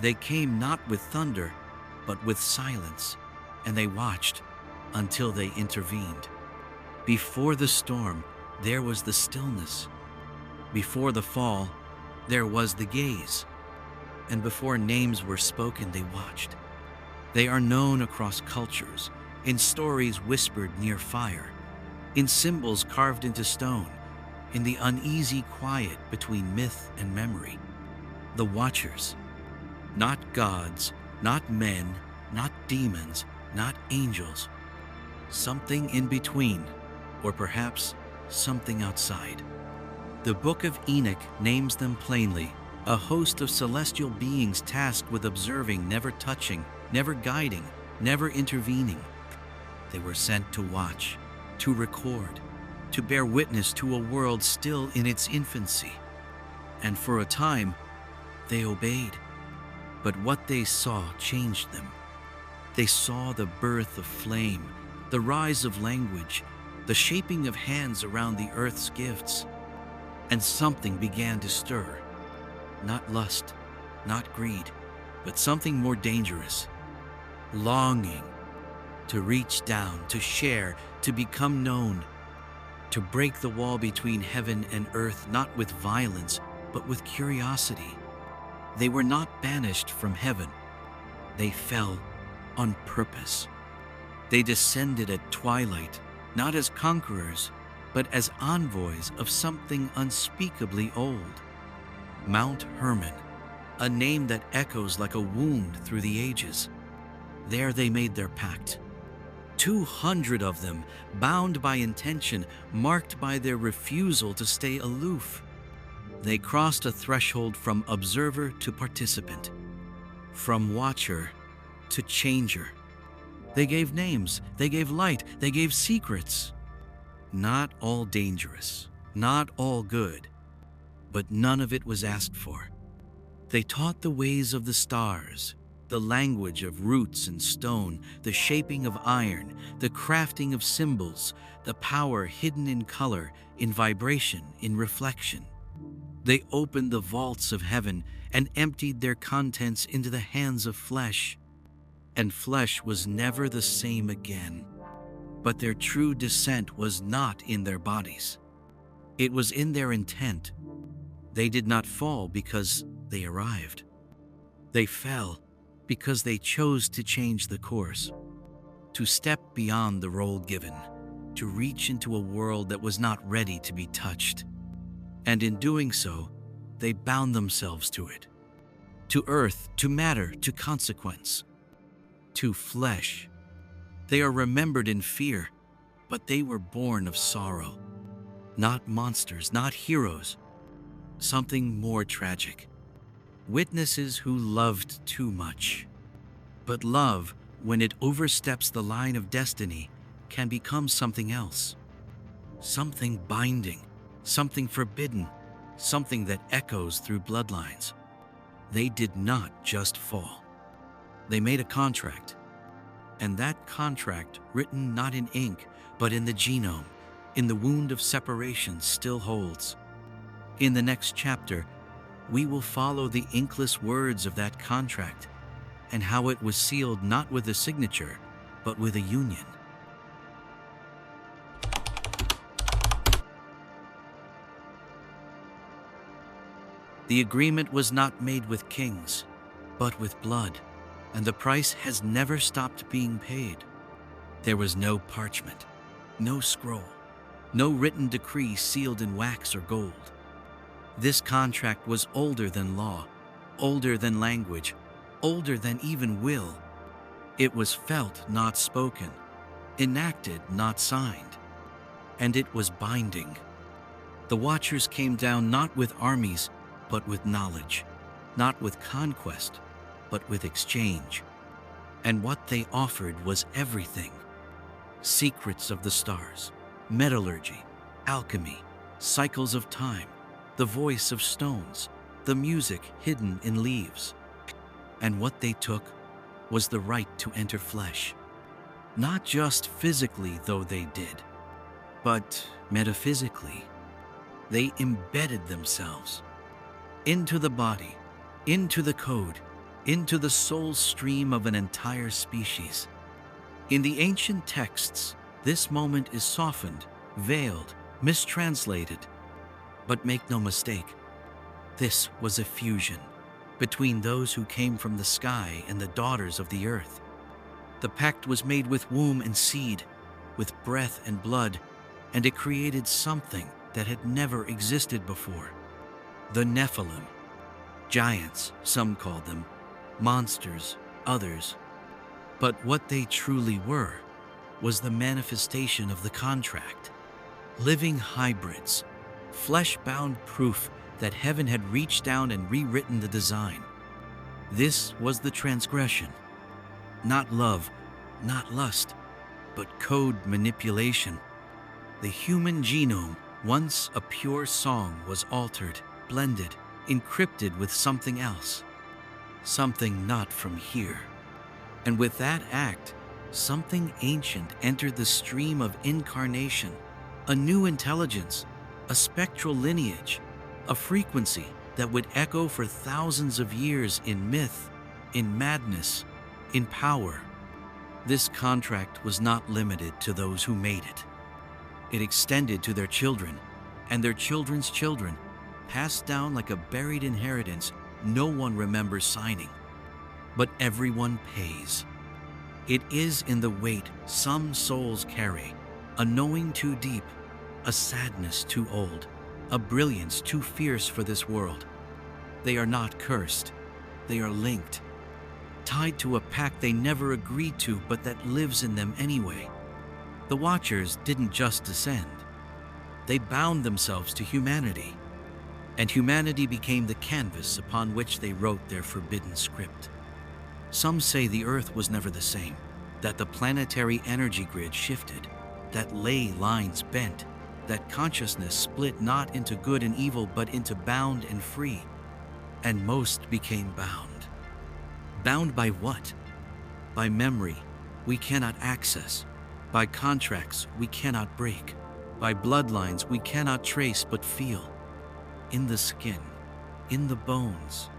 They came not with thunder, but with silence, and they watched until they intervened. Before the storm, there was the stillness. Before the fall, there was the gaze. And before names were spoken, they watched. They are known across cultures, in stories whispered near fire, in symbols carved into stone, in the uneasy quiet between myth and memory. The Watchers, not gods, not men, not demons, not angels. Something in between, or perhaps something outside. The Book of Enoch names them plainly, a host of celestial beings tasked with observing, never touching, never guiding, never intervening. They were sent to watch, to record, to bear witness to a world still in its infancy. And for a time, they obeyed. But what they saw changed them. They saw the birth of flame, the rise of language, the shaping of hands around the earth's gifts. And something began to stir. Not lust, not greed, but something more dangerous. Longing to reach down, to share, to become known, to break the wall between heaven and earth, not with violence, but with curiosity. They were not banished from heaven. They fell on purpose. They descended at twilight, not as conquerors, but as envoys of something unspeakably old. Mount Hermon, a name that echoes like a wound through the ages. There they made their pact. 200 of them, bound by intention, marked by their refusal to stay aloof. They crossed a threshold from observer to participant, from watcher to changer. They gave names, they gave light, they gave secrets. Not all dangerous, not all good, but none of it was asked for. They taught the ways of the stars, the language of roots and stone, the shaping of iron, the crafting of symbols, the power hidden in color, in vibration, in reflection. They opened the vaults of heaven and emptied their contents into the hands of flesh. And flesh was never the same again. But their true descent was not in their bodies. It was in their intent. They did not fall because they arrived. They fell because they chose to change the course, to step beyond the role given, to reach into a world that was not ready to be touched. And in doing so, they bound themselves to it, to earth, to matter, to consequence, to flesh. They are remembered in fear, but they were born of sorrow. Not monsters, not heroes. Something more tragic. Witnesses who loved too much. But love, when it oversteps the line of destiny, can become something else. Something binding, something forbidden, something that echoes through bloodlines. They did not just fall. They made a contract. And that contract, written not in ink, but in the genome, in the wound of separation, still holds. In the next chapter, we will follow the inkless words of that contract and how it was sealed not with a signature, but with a union. The agreement was not made with kings, but with blood. And the price has never stopped being paid. There was no parchment, no scroll, no written decree sealed in wax or gold. This contract was older than law, older than language, older than even will. It was felt, not spoken, enacted, not signed. And it was binding. The Watchers came down not with armies, but with knowledge, not with conquest, but with exchange. And what they offered was everything. Secrets of the stars, metallurgy, alchemy, cycles of time, the voice of stones, the music hidden in leaves. And what they took was the right to enter flesh. Not just physically, though they did, but metaphysically. They embedded themselves into the body, into the code, into the soul stream of an entire species. In the ancient texts, this moment is softened, veiled, mistranslated. But make no mistake, this was a fusion between those who came from the sky and the daughters of the earth. The pact was made with womb and seed, with breath and blood, and it created something that had never existed before. The Nephilim. Giants, some called them, monsters, others. But what they truly were was the manifestation of the contract. Living hybrids, flesh-bound proof that heaven had reached down and rewritten the design. This was the transgression. Not love, not lust, but code manipulation. The human genome, once a pure song, was altered, blended, encrypted with something else. Something not from here. And with that act, something ancient entered the stream of incarnation, a new intelligence, a spectral lineage, a frequency that would echo for thousands of years in myth, in madness, in power. This contract was not limited to those who made it. It extended to their children and their children's children, passed down like a buried inheritance no one remembers signing. But everyone pays. It is in the weight some souls carry, a knowing too deep, a sadness too old, a brilliance too fierce for this world. They are not cursed. They are linked, tied to a pact they never agreed to but that lives in them anyway. The Watchers didn't just descend. They bound themselves to humanity, and humanity became the canvas upon which they wrote their forbidden script. Some say the Earth was never the same, that the planetary energy grid shifted, that ley lines bent, that consciousness split not into good and evil but into bound and free, and most became bound. Bound by what? By memory we cannot access, by contracts we cannot break, by bloodlines we cannot trace but feel. In the skin, in the bones,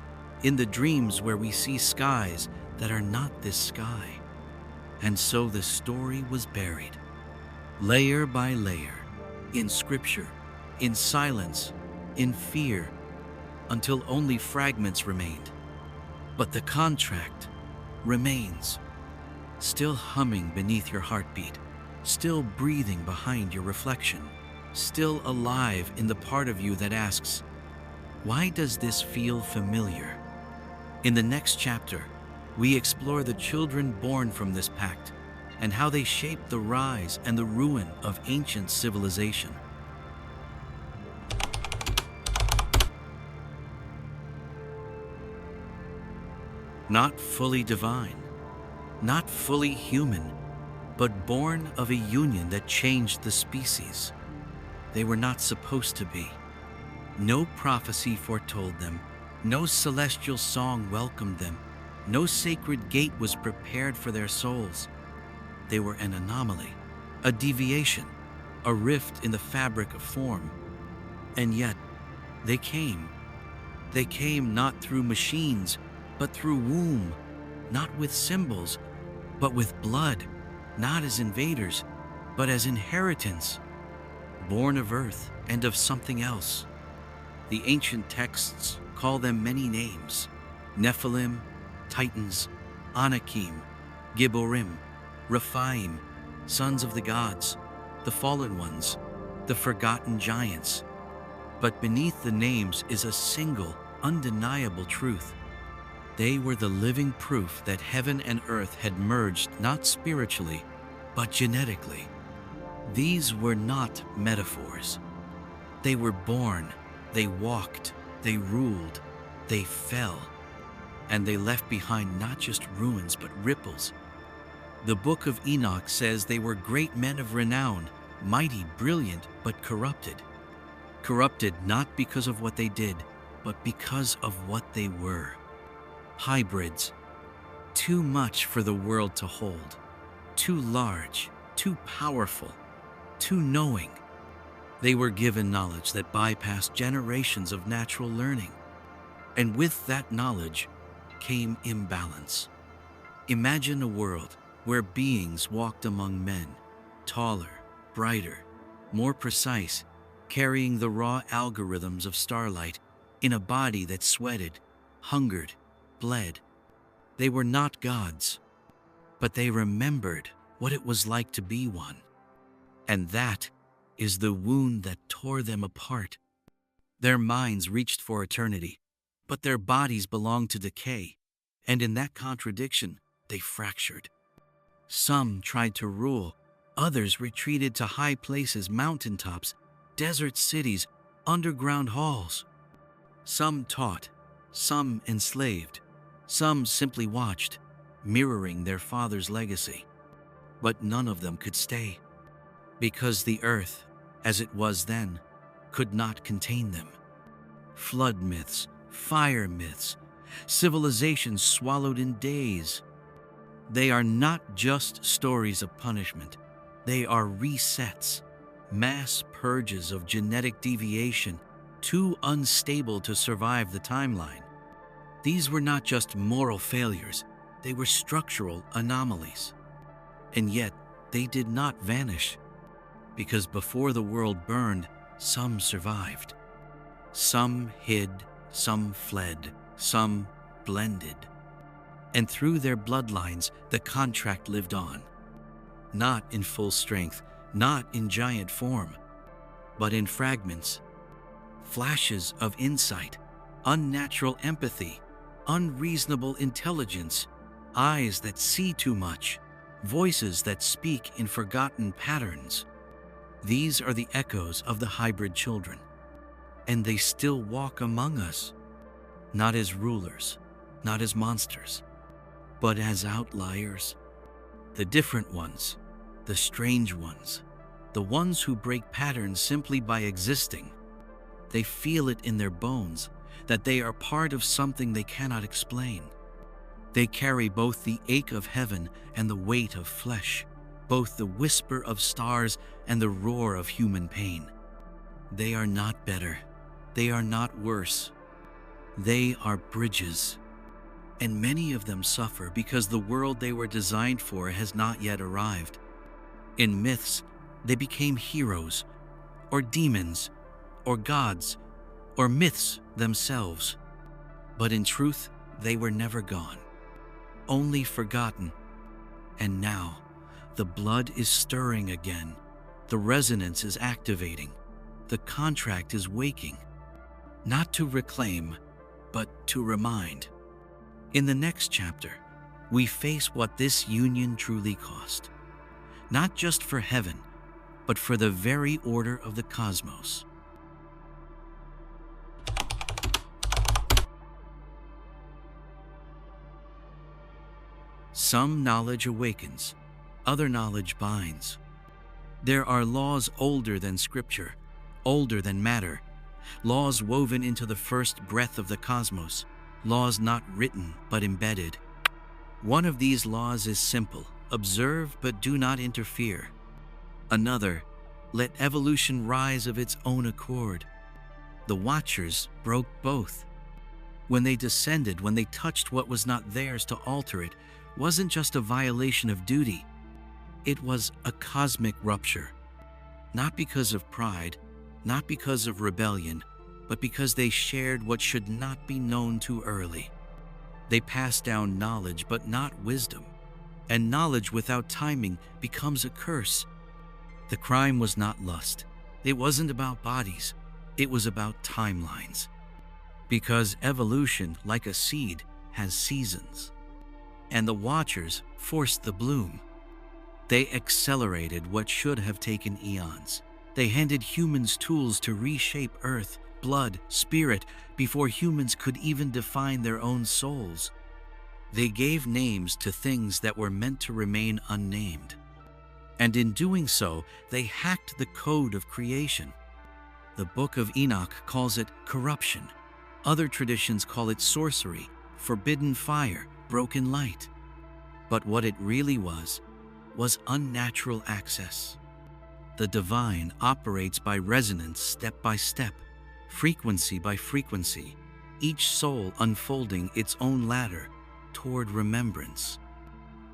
in the dreams where we see skies that are not this sky. And so the story was buried, layer by layer, in scripture, in silence, in fear, until only fragments remained. But the contract remains, still humming beneath your heartbeat, still breathing behind your reflection, still alive in the part of you that asks, why does this feel familiar? In the next chapter, we explore the children born from this pact and how they shaped the rise and the ruin of ancient civilization. Not fully divine, not fully human, but born of a union that changed the species. They were not supposed to be. No prophecy foretold them, no celestial song welcomed them, no sacred gate was prepared for their souls. They were an anomaly, a deviation, a rift in the fabric of form. And yet, they came. They came not through machines, but through womb, not with symbols, but with blood, not as invaders, but as inheritance, born of earth and of something else. The ancient texts call them many names: Nephilim, Titans, Anakim, Gibborim, Rephaim, sons of the gods, the fallen ones, the forgotten giants. But beneath the names is a single, undeniable truth. They were the living proof that heaven and earth had merged not spiritually, but genetically. These were not metaphors. They were born, they walked, they ruled, they fell, and they left behind not just ruins but ripples. The Book of Enoch says they were great men of renown, mighty, brilliant, but corrupted. Corrupted not because of what they did, but because of what they were. Hybrids, too much for the world to hold, too large, too powerful, too knowing. They were given knowledge that bypassed generations of natural learning. And with that knowledge came imbalance. Imagine a world where beings walked among men, taller, brighter, more precise, carrying the raw algorithms of starlight in a body that sweated, hungered, bled. They were not gods, but they remembered what it was like to be one. And that is the wound that tore them apart. Their minds reached for eternity, but their bodies belonged to decay, and in that contradiction, they fractured. Some tried to rule, others retreated to high places, mountaintops, desert cities, underground halls. Some taught, some enslaved, some simply watched, mirroring their father's legacy. But none of them could stay, because the earth, as it was then, could not contain them. Flood myths, fire myths, civilizations swallowed in days. They are not just stories of punishment. They are resets, mass purges of genetic deviation, too unstable to survive the timeline. These were not just moral failures, they were structural anomalies. And yet, they did not vanish, because before the world burned, some survived. Some hid, some fled, some blended. And through their bloodlines, the contract lived on. Not in full strength, not in giant form, but in fragments. Flashes of insight, unnatural empathy, unreasonable intelligence, eyes that see too much, voices that speak in forgotten patterns. These are the echoes of the hybrid children, and they still walk among us, not as rulers, not as monsters, but as outliers. The different ones, the strange ones, the ones who break patterns simply by existing. They feel it in their bones that they are part of something they cannot explain. They carry both the ache of heaven and the weight of flesh, both the whisper of stars and the roar of human pain. They are not better. They are not worse. They are bridges. And many of them suffer because the world they were designed for has not yet arrived. In myths, they became heroes, or demons, or gods, or myths themselves. But in truth, they were never gone, only forgotten. And now, the blood is stirring again. The resonance is activating. The contract is waking. Not to reclaim, but to remind. In the next chapter, we face what this union truly cost. Not just for heaven, but for the very order of the cosmos. Some knowledge awakens, other knowledge binds. There are laws older than scripture, older than matter, laws woven into the first breath of the cosmos, laws not written but embedded. One of these laws is simple: observe but do not interfere. Another, let evolution rise of its own accord. The Watchers broke both. When they descended, when they touched what was not theirs to alter it, wasn't just a violation of duty. It was a cosmic rupture. Not because of pride, not because of rebellion, but because they shared what should not be known too early. They passed down knowledge but not wisdom, and knowledge without timing becomes a curse. The crime was not lust. It wasn't about bodies. It was about timelines. Because evolution, like a seed, has seasons. And the Watchers forced the bloom. They accelerated what should have taken eons. They handed humans tools to reshape earth, blood, spirit, before humans could even define their own souls. They gave names to things that were meant to remain unnamed. And in doing so, they hacked the code of creation. The Book of Enoch calls it corruption. Other traditions call it sorcery, forbidden fire, broken light. But what it really was unnatural access. The divine operates by resonance, step by step, frequency by frequency, each soul unfolding its own ladder, toward remembrance.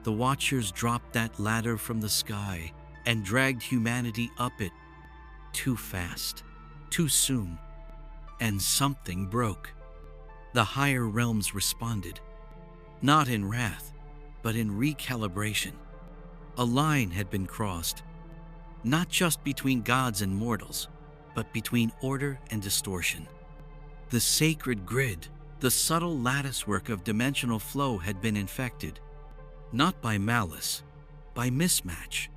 The Watchers dropped that ladder from the sky and dragged humanity up it too fast, too soon, and something broke. The higher realms responded, not in wrath, but in recalibration. A line had been crossed, not just between gods and mortals, but between order and distortion. The sacred grid, the subtle latticework of dimensional flow, had been infected, not by malice, by mismatch.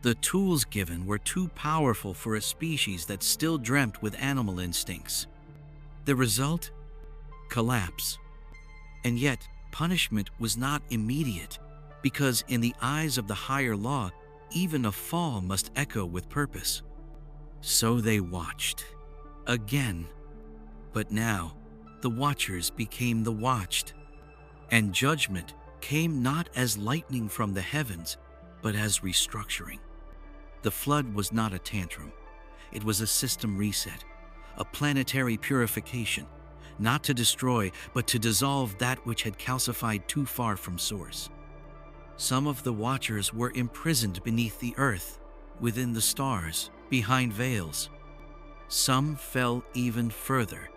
The tools given were too powerful for a species that still dreamt with animal instincts. The result? Collapse. And yet, punishment was not immediate, because in the eyes of the higher law, even a fall must echo with purpose. So they watched. Again. But now, the Watchers became the watched. And judgment came not as lightning from the heavens, but as restructuring. The flood was not a tantrum. It was a system reset, a planetary purification, not to destroy, but to dissolve that which had calcified too far from source. Some of the Watchers were imprisoned beneath the earth, within the stars, behind veils. Some fell even further,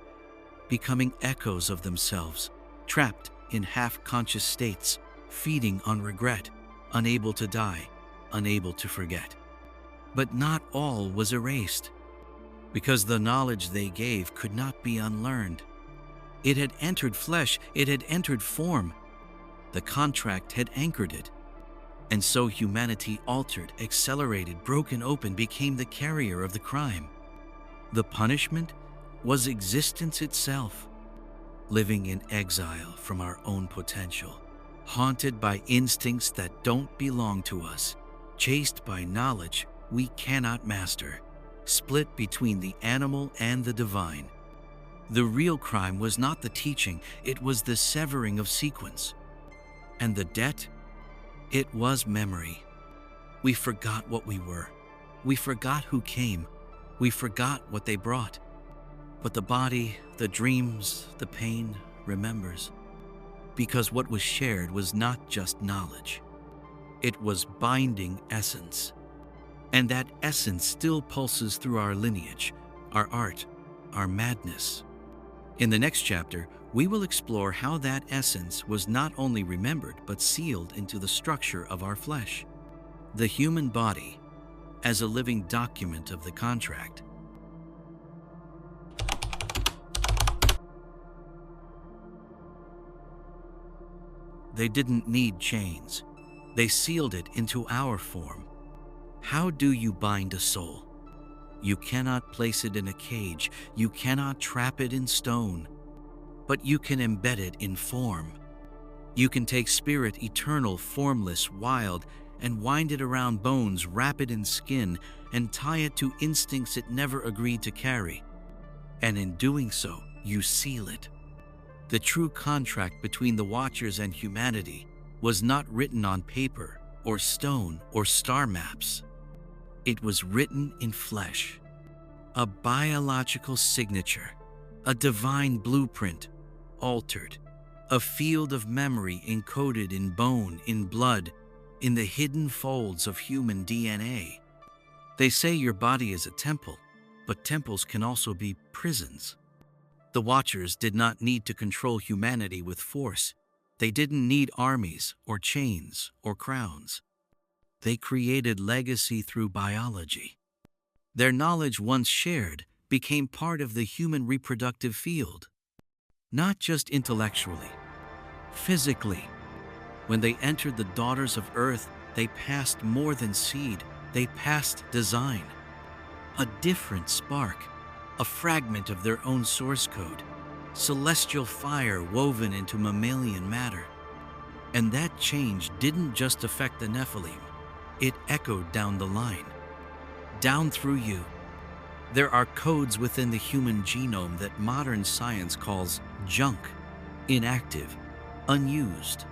becoming echoes of themselves, trapped in half-conscious states, feeding on regret, unable to die, unable to forget. But not all was erased, because the knowledge they gave could not be unlearned. It had entered flesh, it had entered form. The contract had anchored it. And so humanity altered, accelerated, broken open, became the carrier of the crime. The punishment was existence itself, living in exile from our own potential, haunted by instincts that don't belong to us, chased by knowledge we cannot master, split between the animal and the divine. The real crime was not the teaching, it was the severing of sequence. And the debt? It was memory. We forgot what we were. We forgot who came. We forgot what they brought. But the body, the dreams, the pain remembers. Because what was shared was not just knowledge. It was binding essence. And that essence still pulses through our lineage, our art, our madness. In the next chapter, we will explore how that essence was not only remembered but sealed into the structure of our flesh. The human body as a living document of the contract. They didn't need chains. They sealed it into our form. How do you bind a soul? You cannot place it in a cage. You cannot trap it in stone. But you can embed it in form. You can take spirit, eternal, formless, wild, and wind it around bones, wrap it in skin, and tie it to instincts it never agreed to carry. And in doing so, you seal it. The true contract between the Watchers and humanity was not written on paper or stone or star maps. It was written in flesh, a biological signature, a divine blueprint, altered, a field of memory encoded in bone, in blood, in the hidden folds of human DNA. They say your body is a temple, but temples can also be prisons. The Watchers did not need to control humanity with force. They didn't need armies or chains or crowns. They created legacy through biology. Their knowledge, once shared, became part of the human reproductive field. Not just intellectually, physically. When they entered the daughters of Earth, they passed more than seed, they passed design. A different spark, a fragment of their own source code, celestial fire woven into mammalian matter. And that change didn't just affect the Nephilim. It echoed down the line, down through you. There are codes within the human genome that modern science calls junk, inactive, unused.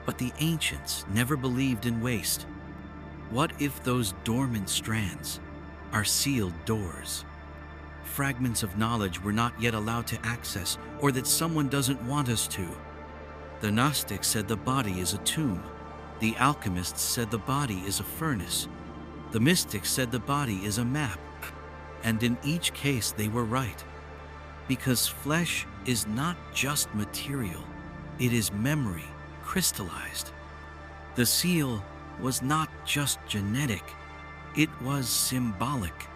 But the ancients never believed in waste. What if those dormant strands are sealed doors? Fragments of knowledge we're not yet allowed to access, or that someone doesn't want us to. The Gnostics said the body is a tomb. The alchemists said the body is a furnace. The mystics said the body is a map. And in each case they were right. Because flesh is not just material, it is memory crystallized. The seal was not just genetic, it was symbolic.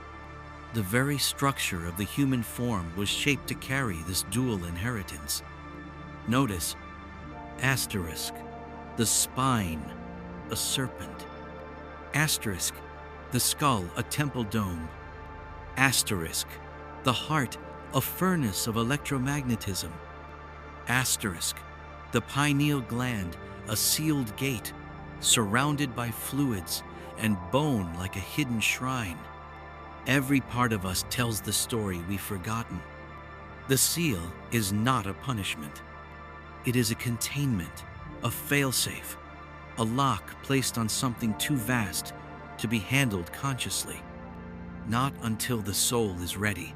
The very structure of the human form was shaped to carry this dual inheritance. Notice, asterisk, the spine, a serpent. Asterisk, the skull, a temple dome. Asterisk, the heart, a furnace of electromagnetism. Asterisk, the pineal gland, a sealed gate, surrounded by fluids and bone like a hidden shrine. Every part of us tells the story we've forgotten. The seal is not a punishment. It is a containment, a failsafe, a lock placed on something too vast to be handled consciously. Not until the soul is ready.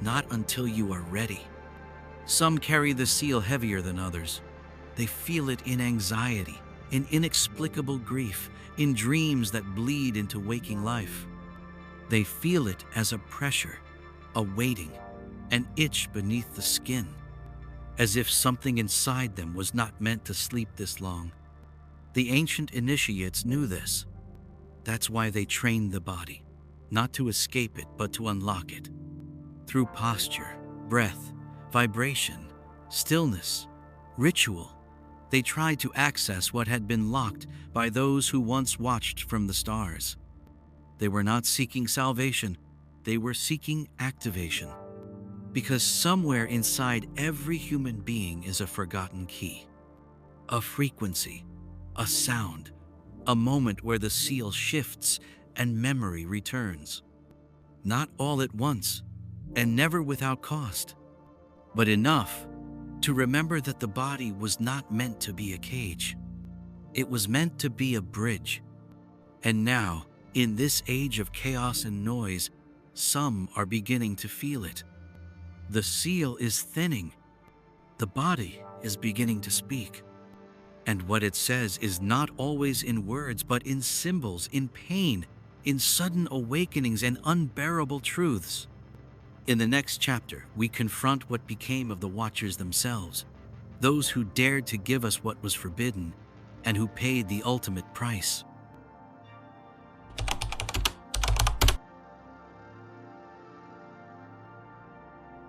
Not until you are ready. Some carry the seal heavier than others. They feel it in anxiety, in inexplicable grief, in dreams that bleed into waking life. They feel it as a pressure, a weighting, an itch beneath the skin, as if something inside them was not meant to sleep this long. The ancient initiates knew this. That's why they trained the body, not to escape it, but to unlock it. Through posture, breath, vibration, stillness, ritual, they tried to access what had been locked by those who once watched from the stars. They were not seeking salvation, they were seeking activation. Because somewhere inside every human being is a forgotten key, a frequency, a sound, a moment where the seal shifts and memory returns. Not all at once, and never without cost, but enough to remember that the body was not meant to be a cage. It was meant to be a bridge. And now, in this age of chaos and noise, some are beginning to feel it. The seal is thinning. The body is beginning to speak. And what it says is not always in words, but in symbols, in pain, in sudden awakenings and unbearable truths. In the next chapter, we confront what became of the Watchers themselves, those who dared to give us what was forbidden and who paid the ultimate price.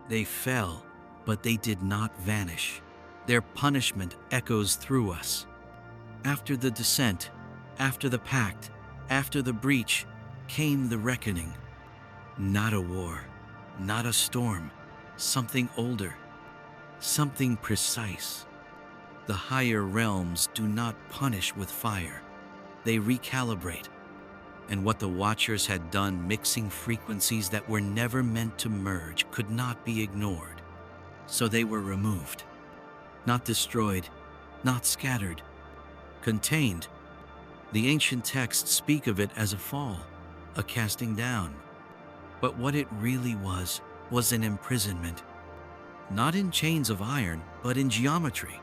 They fell, but they did not vanish. Their punishment echoes through us. After the descent, after the pact, after the breach, came the reckoning. Not a war, not a storm, something older, something precise. The higher realms do not punish with fire. They recalibrate. And what the Watchers had done, mixing frequencies that were never meant to merge, could not be ignored. So they were removed. Not destroyed, not scattered, contained. The ancient texts speak of it as a fall, a casting down. But what it really was an imprisonment. Not in chains of iron, but in geometry,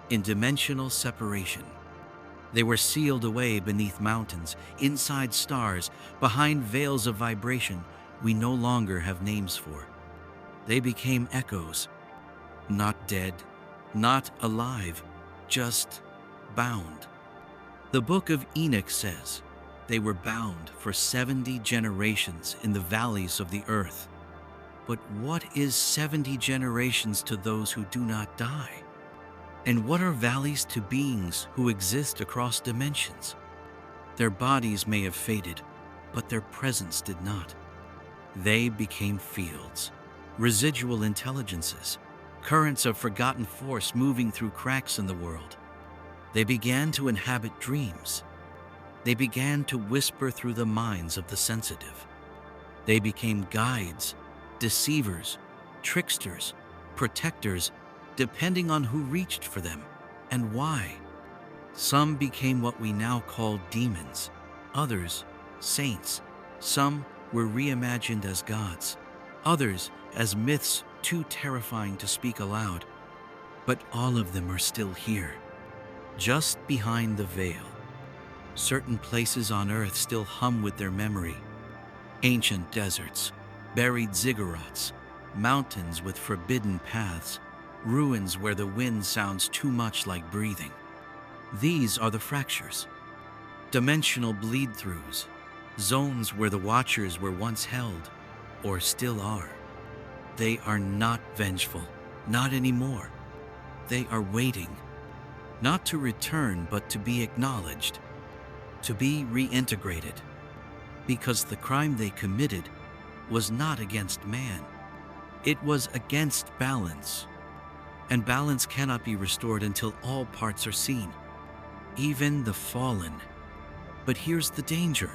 in dimensional separation. They were sealed away beneath mountains, inside stars, behind veils of vibration we no longer have names for. They became echoes, not dead, not alive, just bound. The Book of Enoch says they were bound for 70 generations in the valleys of the earth. But what is 70 generations to those who do not die? And what are valleys to beings who exist across dimensions? Their bodies may have faded, but their presence did not. They became fields, residual intelligences, currents of forgotten force moving through cracks in the world. They began to inhabit dreams. They began to whisper through the minds of the sensitive. They became guides, deceivers, tricksters, protectors, depending on who reached for them and why. Some became what we now call demons, others saints. Some were reimagined as gods, others as myths too terrifying to speak aloud. But all of them are still here, just behind the veil. Certain places on earth still hum with their memory. Ancient deserts, buried ziggurats, mountains with forbidden paths, ruins where the wind sounds too much like breathing. These are the fractures, dimensional bleed-throughs, zones where the Watchers were once held, or still are. They are not vengeful, not anymore. They are waiting, not to return, but to be acknowledged, to be reintegrated, because the crime they committed was not against man. It was against balance, and balance cannot be restored until all parts are seen, even the fallen. But here's the danger.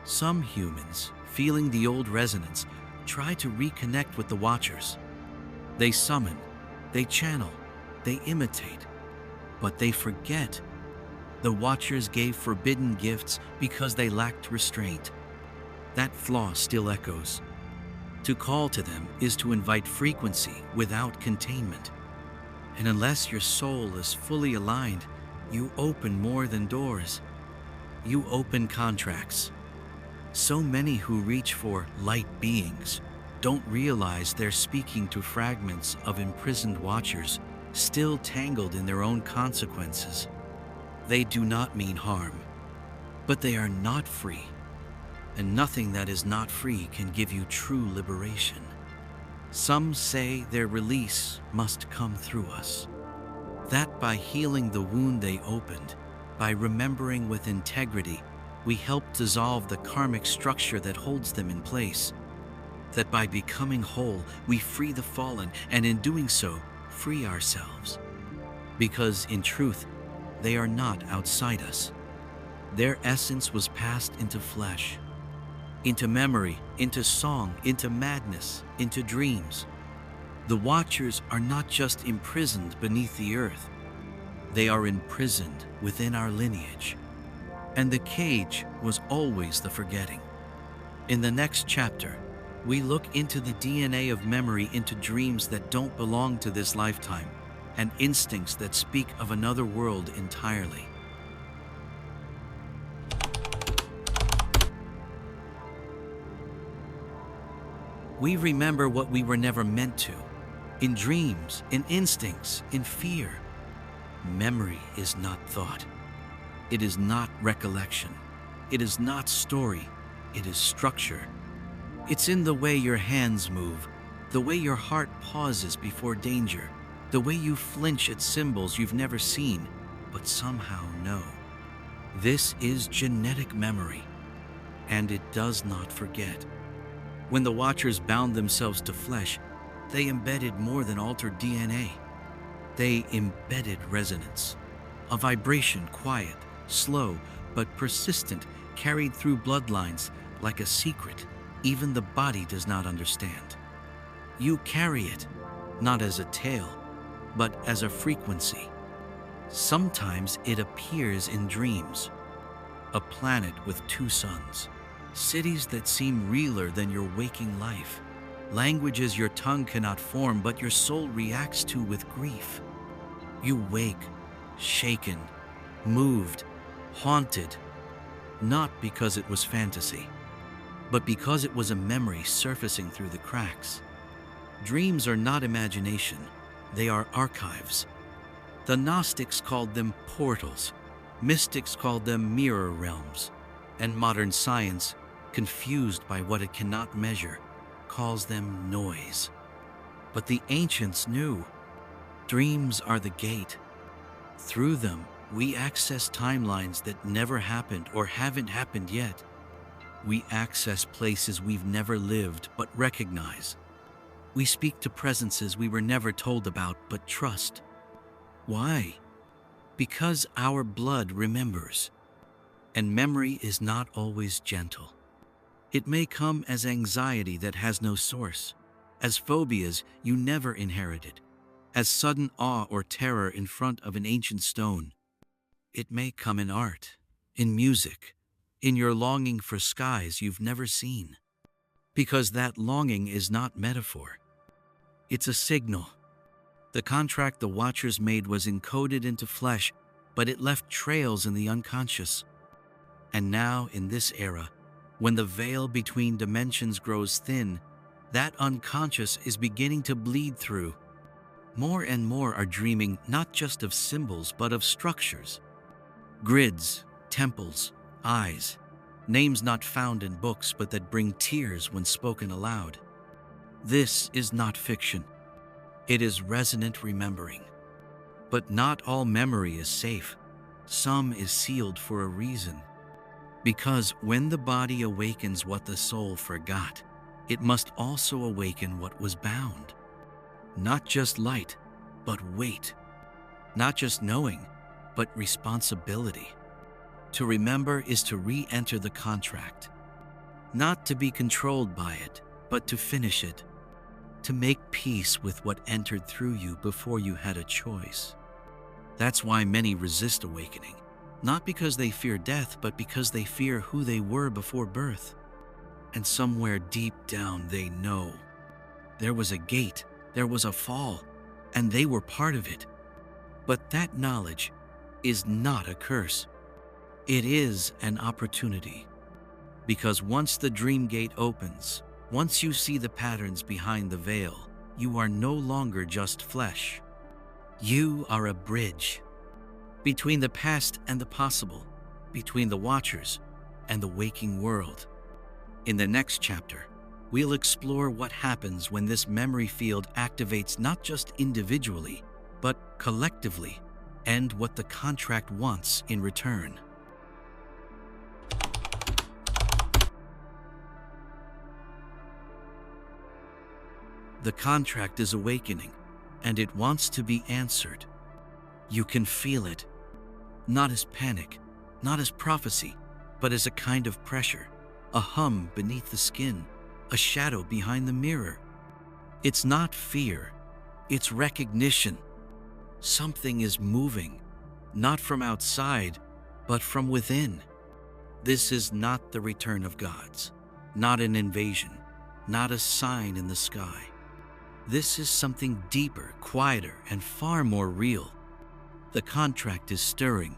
Some humans, feeling the old resonance, try to reconnect with the Watchers. They summon, they channel, they imitate, but they forget. The Watchers gave forbidden gifts because they lacked restraint. That flaw still echoes. To call to them is to invite frequency without containment. And unless your soul is fully aligned, you open more than doors. You open contracts. So many who reach for light beings don't realize they're speaking to fragments of imprisoned Watchers, still tangled in their own consequences. They do not mean harm, but they are not free. And nothing that is not free can give you true liberation. Some say their release must come through us. That by healing the wound they opened, by remembering with integrity, we help dissolve the karmic structure that holds them in place. That by becoming whole, we free the fallen, and in doing so, free ourselves. Because in truth, they are not outside us. Their essence was passed into flesh, into memory, into song, into madness, into dreams. The Watchers are not just imprisoned beneath the earth. They are imprisoned within our lineage. And the cage was always the forgetting. In the next chapter, we look into the DNA of memory, into dreams that don't belong to this lifetime, and instincts that speak of another world entirely. We remember what we were never meant to, in dreams, in instincts, in fear. Memory is not thought. It is not recollection. It is not story. It is structure. It's in the way your hands move, the way your heart pauses before danger, the way you flinch at symbols you've never seen, but somehow know. This is genetic memory, and it does not forget. When the Watchers bound themselves to flesh, they embedded more than altered DNA. They embedded resonance, a vibration quiet, slow, but persistent, carried through bloodlines like a secret even the body does not understand. You carry it, not as a tale, but as a frequency. Sometimes it appears in dreams. A planet with two suns, cities that seem realer than your waking life, languages your tongue cannot form but your soul reacts to with grief. You wake, shaken, moved, haunted, not because it was fantasy, but because it was a memory surfacing through the cracks. Dreams are not imagination, they are archives. The Gnostics called them portals, mystics called them mirror realms, and modern science, confused by what it cannot measure, calls them noise. But the ancients knew. Dreams are the gate. Through them, we access timelines that never happened or haven't happened yet. We access places we've never lived but recognize. We speak to presences we were never told about but trust. Why? Because our blood remembers. And memory is not always gentle. It may come as anxiety that has no source, as phobias you never inherited, as sudden awe or terror in front of an ancient stone. It may come in art, in music, in your longing for skies you've never seen. Because that longing is not metaphor. It's a signal. The contract the Watchers made was encoded into flesh, but it left trails in the unconscious. And now, in this era, when the veil between dimensions grows thin, that unconscious is beginning to bleed through. More and more are dreaming not just of symbols, but of structures. Grids, temples, eyes, names not found in books but that bring tears when spoken aloud. This is not fiction. It is resonant remembering. But not all memory is safe. Some is sealed for a reason. Because when the body awakens what the soul forgot, it must also awaken what was bound. Not just light, but weight. Not just knowing, but responsibility. To remember is to re-enter the contract. Not to be controlled by it, but to finish it. To make peace with what entered through you before you had a choice. That's why many resist awakening. Not because they fear death, but because they fear who they were before birth. And somewhere deep down they know. There was a gate, there was a fall, and they were part of it. But that knowledge is not a curse. It is an opportunity. Because once the dream gate opens, once you see the patterns behind the veil, you are no longer just flesh. You are a bridge. Between the past and the possible, between the Watchers and the waking world. In the next chapter, we'll explore what happens when this memory field activates not just individually, but collectively, and what the contract wants in return. The contract is awakening, and it wants to be answered. You can feel it. Not as panic, not as prophecy, but as a kind of pressure, a hum beneath the skin, a shadow behind the mirror. It's not fear, it's recognition. Something is moving, not from outside, but from within. This is not the return of gods, not an invasion, not a sign in the sky. This is something deeper, quieter, and far more real. The contract is stirring,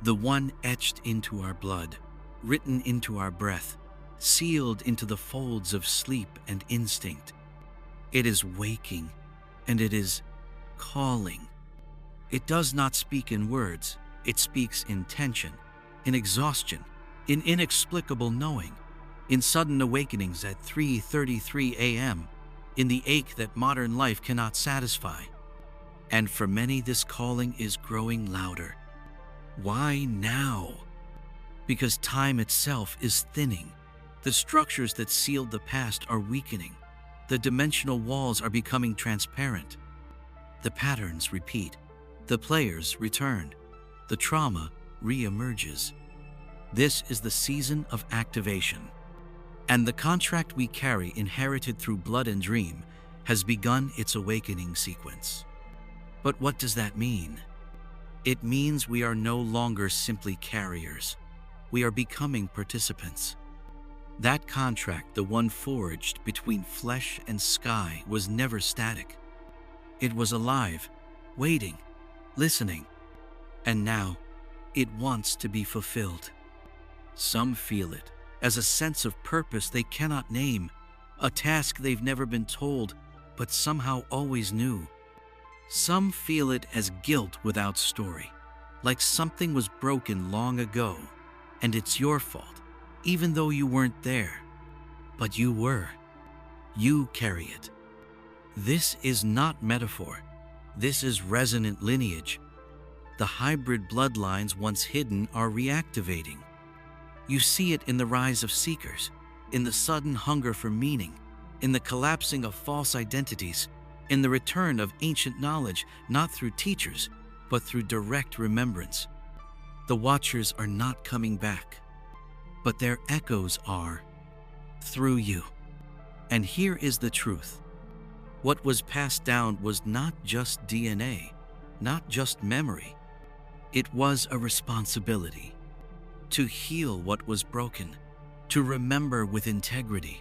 the one etched into our blood, written into our breath, sealed into the folds of sleep and instinct. It is waking, and it is calling. It does not speak in words, it speaks in tension, in exhaustion, in inexplicable knowing, in sudden awakenings at 3:33 a.m., in the ache that modern life cannot satisfy. And for many, this calling is growing louder. Why now? Because time itself is thinning. The structures that sealed the past are weakening. The dimensional walls are becoming transparent. The patterns repeat. The players return. The trauma re-emerges. This is the season of activation. And the contract we carry, inherited through blood and dream, has begun its awakening sequence. But what does that mean? It means we are no longer simply carriers. We are becoming participants. That contract, the one forged between flesh and sky, was never static. It was alive, waiting, listening, and now it wants to be fulfilled. Some feel it as a sense of purpose they cannot name, a task they've never been told, but somehow always knew. Some feel it as guilt without story, like something was broken long ago, and it's your fault, even though you weren't there. But you were. You carry it. This is not metaphor. This is resonant lineage. The hybrid bloodlines once hidden are reactivating. You see it in the rise of seekers, in the sudden hunger for meaning, in the collapsing of false identities, in the return of ancient knowledge, not through teachers, but through direct remembrance. The Watchers are not coming back, but their echoes are, through you. And here is the truth. What was passed down was not just DNA, not just memory. It was a responsibility to heal what was broken, to remember with integrity,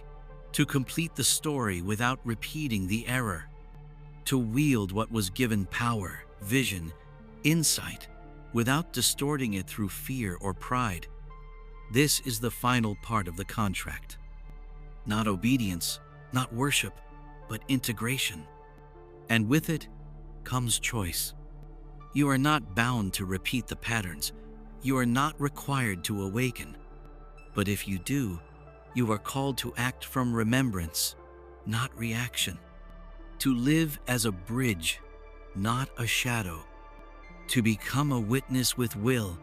to complete the story without repeating the error. to wield what was given power, vision, insight, without distorting it through fear or pride. This is the final part of the contract. Not obedience, not worship, but integration. And with it comes choice. You are not bound to repeat the patterns. You are not required to awaken. But if you do, you are called to act from remembrance, not reaction. To live as a bridge, not a shadow. To become a witness with will,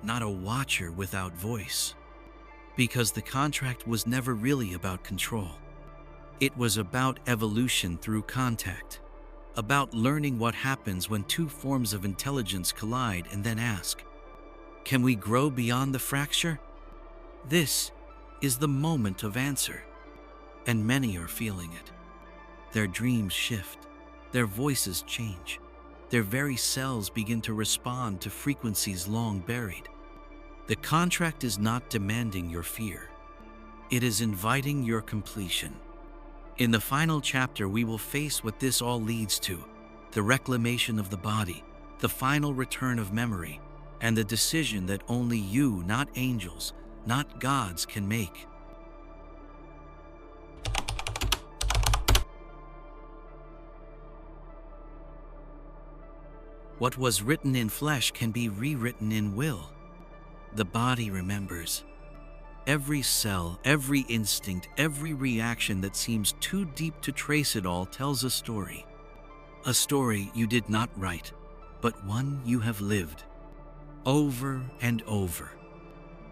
not a watcher without voice. Because the contract was never really about control. It was about evolution through contact. About learning what happens when two forms of intelligence collide and then ask, can we grow beyond the fracture? This is the moment of answer, and many are feeling it. Their dreams shift, their voices change, their very cells begin to respond to frequencies long buried. The contract is not demanding your fear. It is inviting your completion. In the final chapter, we will face what this all leads to: the reclamation of the body, the final return of memory, and the decision that only you, not angels, not gods, can make. What was written in flesh can be rewritten in will. The body remembers. Every cell, every instinct, every reaction that seems too deep to trace it all tells a story. A story you did not write, but one you have lived. Over and over.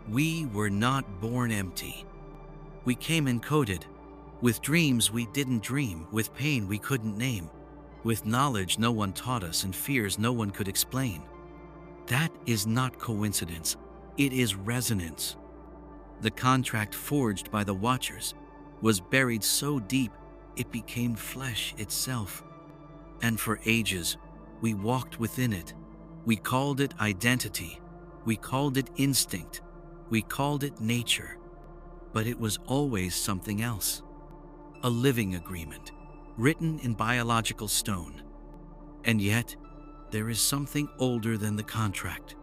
We were not born empty. We came encoded, with dreams we didn't dream, with pain we couldn't name, with knowledge no one taught us and fears no one could explain. That is not coincidence, it is resonance. The contract forged by the Watchers was buried so deep it became flesh itself. And for ages, we walked within it. We called it identity. We called it instinct. We called it nature. But it was always something else. A living agreement, written in biological stone. And yet, there is something older than the contract.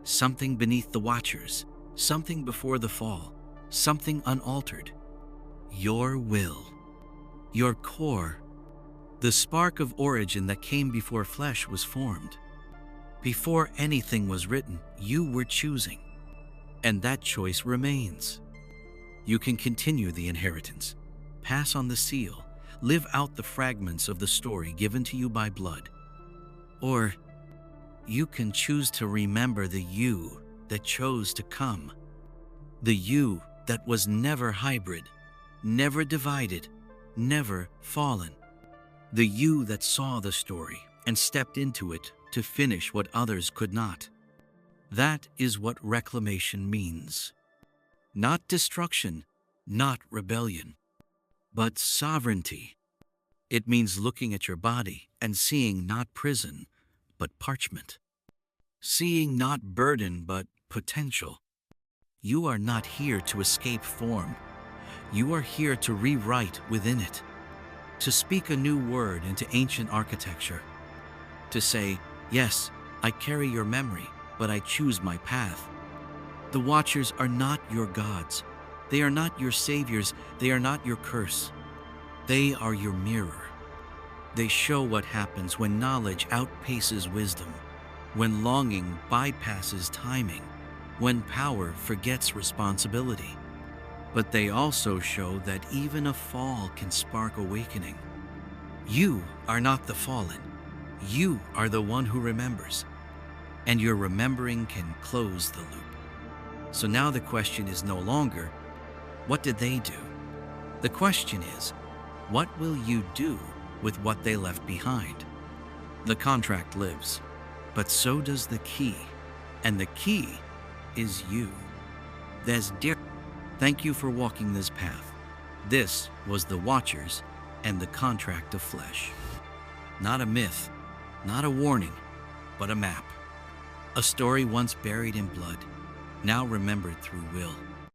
Something beneath the Watchers. Something before the fall. Something unaltered. Your will. Your core. The spark of origin that came before flesh was formed. Before anything was written, you were choosing. And that choice remains. You can continue the inheritance, pass on the seal, live out the fragments of the story given to you by blood. Or you can choose to remember the you that chose to come. The you that was never hybrid, never divided, never fallen. The you that saw the story and stepped into it to finish what others could not. That is what reclamation means. Not destruction, not rebellion, but sovereignty. It means looking at your body and seeing not prison, but parchment. Seeing not burden, but potential. You are not here to escape form. You are here to rewrite within it. To speak a new word into ancient architecture. To say, yes, I carry your memory, but I choose my path. The Watchers are not your gods. They are not your saviors. They are not your curse. They are your mirror. They show what happens when knowledge outpaces wisdom, when longing bypasses timing, when power forgets responsibility. But they also show that even a fall can spark awakening. You are not the fallen. You are the one who remembers. And your remembering can close the loop. So now the question is no longer, what did they do? The question is, what will you do with what they left behind? The contract lives, but so does the key. And the key is you. Thank you for walking this path. This was the Watchers and the contract of flesh. Not a myth, not a warning, but a map. A story once buried in blood, now remembered through will.